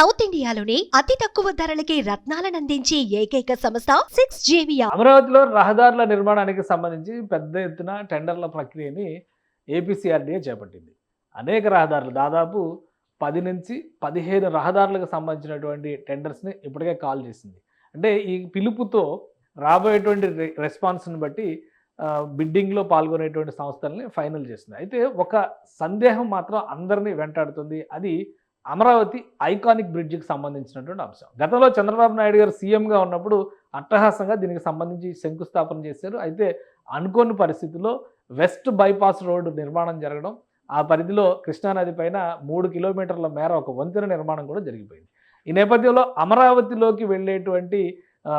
South ఇండియాలోనే అతి తక్కువ ధరలకి రత్నాలను అందించే ఏకైక సంస్థ 6JVR. అమరావతిలో రహదారుల నిర్మాణానికి సంబంధించి పెద్ద ఎత్తున టెండర్ల ప్రక్రియని ఏపీసీఆర్డీఏ చేపట్టింది. అనేక రహదారులు దాదాపు 10 నుంచి 15 రహదారులకు సంబంధించినటువంటి టెండర్స్ని ఇప్పటికే కాల్ చేసింది. అంటే ఈ పిలుపుతో రాబోయేటువంటి రెస్పాన్స్ని బట్టి బిడ్డింగ్లో పాల్గొనేటువంటి సంస్థల్ని ఫైనల్ చేస్తుంది. అయితే ఒక సందేహం మాత్రం అందరినీ వెంటాడుతుంది. అది అమరావతి ఐకానిక్ బ్రిడ్జికి సంబంధించినటువంటి అంశం. గతంలో చంద్రబాబు నాయుడు గారు సీఎంగా ఉన్నప్పుడు అట్టహాసంగా దీనికి సంబంధించి శంకుస్థాపన చేశారు. అయితే అనుకోని పరిస్థితుల్లో వెస్ట్ బైపాస్ రోడ్డు నిర్మాణం జరగడం, ఆ పరిధిలో కృష్ణానది పైన 3 కిలోమీటర్ల మేర ఒక వంతెన నిర్మాణం కూడా జరిగిపోయింది. ఈ నేపథ్యంలో అమరావతిలోకి వెళ్ళేటువంటి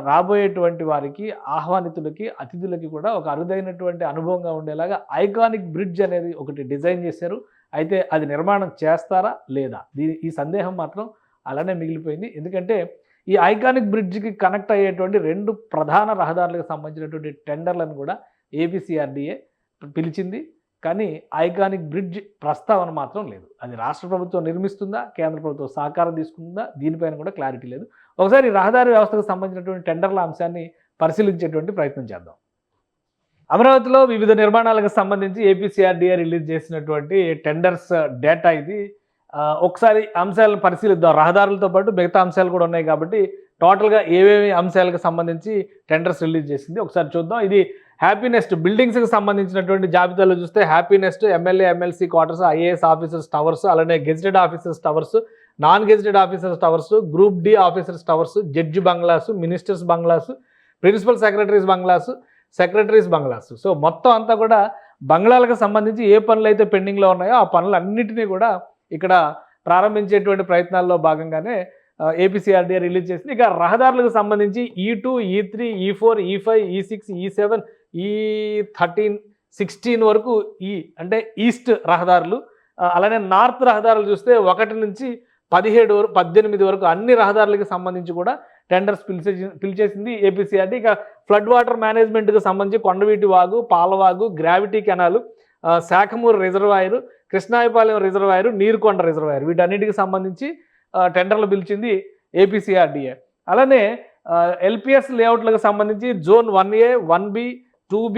రాబోయేటువంటి వారికి, ఆహ్వానితులకి, అతిథులకి కూడా ఒక అరుదైనటువంటి అనుభవంగా ఉండేలాగా ఐకానిక్ బ్రిడ్జ్ అనేది ఒకటి డిజైన్ చేశారు. అయితే అది నిర్మాణం చేస్తారా లేదా, ఈ సందేహం మాత్రం అలానే మిగిలిపోయింది. ఎందుకంటే ఈ ఐకానిక్ బ్రిడ్జ్కి కనెక్ట్ అయ్యేటువంటి 2 ప్రధాన రహదారులకు సంబంధించినటువంటి టెండర్లను కూడా ఏపీసీఆర్డీఏ పిలిచింది. కానీ ఐకానిక్ బ్రిడ్జ్ ప్రస్తావన మాత్రం లేదు. అది రాష్ట్ర ప్రభుత్వం నిర్మిస్తుందా, కేంద్ర ప్రభుత్వం సహకారం తీసుకుంటుందా, దీనిపైన కూడా క్లారిటీ లేదు. ఒకసారి రహదారి వ్యవస్థకు సంబంధించినటువంటి టెండర్ల అంశాన్ని పరిశీలించేటువంటి ప్రయత్నం చేద్దాం. అమరావతిలో వివిధ నిర్మాణాలకు సంబంధించి ఏపీసీఆర్డీఏ రిలీజ్ చేసినటువంటి టెండర్స్ డేటా ఇది. ఒకసారి అంశాలను పరిశీలిద్దాం. రహదారులతో పాటు మిగతా అంశాలు కూడా ఉన్నాయి కాబట్టి టోటల్గా ఏవేవి అంశాలకు సంబంధించి టెండర్స్ రిలీజ్ చేసింది ఒకసారి చూద్దాం. ఇది హ్యాపీనెస్ట్ బిల్డింగ్స్కి సంబంధించినటువంటి జాబితాలో చూస్తే happy nest, MLA MLC quarters, IAS officers towers, అలానే gazetted officers towers, non gazetted officers towers, group D officers towers, judge bungalows, ministers bungalows, principal secretaries bungalows, secretaries bungalows. So మొత్తం అంతా కూడా బంగ్లాలకు సంబంధించి ఏ పనులు అయితే పెండింగ్లో ఉన్నాయో ఆ పనులన్నింటినీ కూడా ఇక్కడ ప్రారంభించేటువంటి ప్రయత్నాల్లో భాగంగానే ఏపీసీఆర్డీఏ రిలీజ్ చేసింది. ఇక రహదారులకు సంబంధించి E2, E3, E4, E5, E6, E7, E13, 16 వరకు అంటే ఈస్ట్ రహదారులు, అలానే నార్త్ రహదారులు చూస్తే 1 నుంచి 18 వరకు అన్ని రహదారులకు సంబంధించి కూడా టెండర్స్ పిలిచేసింది ఏపీసీఆర్డీ. ఇక ఫ్లడ్ వాటర్ మేనేజ్మెంట్కి సంబంధించి Kondaveeti Vagu, Palavagu, gravity canal, Sakhamuru reservoir, Krishnayapalem reservoir, Neerukonda reservoir, వీటన్నిటికి సంబంధించి టెండర్లు పిలిచింది ఏపీసీఆర్డీఏ. అలానే ఎల్పిఎస్ లేఅవుట్లకు సంబంధించి zone 1A, 1B, 2B,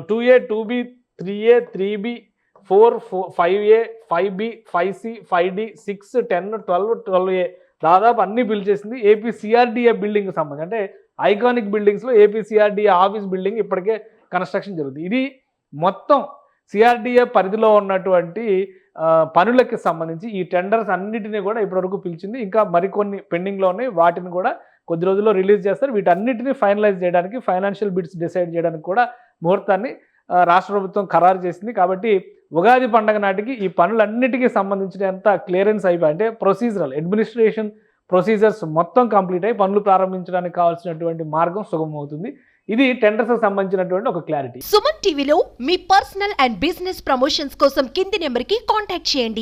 2A, 2B, 3A, 3B, 4, 5A, 5B, 5C, 5D, 6, 10, 12, 12A దాదాపు అన్నీ పిలిచేసింది. ఏపీసీఆర్డీఏ బిల్డింగ్కి సంబంధించి అంటే ఐకానిక్ బిల్డింగ్స్లో ఏపీసీఆర్డీఏ ఆఫీస్ బిల్డింగ్ ఇప్పటికే కన్స్ట్రక్షన్ జరుగుతుంది. ఇది మొత్తం సిఆర్డీఏ పరిధిలో ఉన్నటువంటి పనులకి సంబంధించి ఈ టెండర్స్ అన్నిటినీ కూడా ఇప్పటివరకు పిలిచింది. ఇంకా మరికొన్ని పెండింగ్లో ఉన్నాయి, వాటిని కూడా కొద్ది రోజుల్లో రిలీజ్ చేస్తారు. వీటన్నిటిని ఫైనలైజ్ చేయడానికి, ఫైనాన్షియల్ బిడ్స్ డిసైడ్ చేయడానికి కూడా ముహూర్తాన్ని రాష్ట్ర ప్రభుత్వం ఖరారు చేసింది. కాబట్టి ఉగాది పండుగ నాటికి ఈ పనులన్నిటికీ సంబంధించినంత క్లియరెన్స్ అయిపోయి అంటే ప్రొసీజరల్ అడ్మినిస్ట్రేషన్ ప్రొసీజర్స్ మొత్తం కంప్లీట్ అయ్యి పనులు ప్రారంభించడానికి కావాల్సినటువంటి మార్గం సుగమవుతుంది. ఇది టెండర్స్ సంబంధించినటువంటి ఒక క్లారిటీ. సుమన్ టీవీలో మీ పర్సనల్ అండ్ బిజినెస్ ప్రమోషన్స్ కోసం కింది నెంబర్కి కాంటాక్ట్ చేయండి.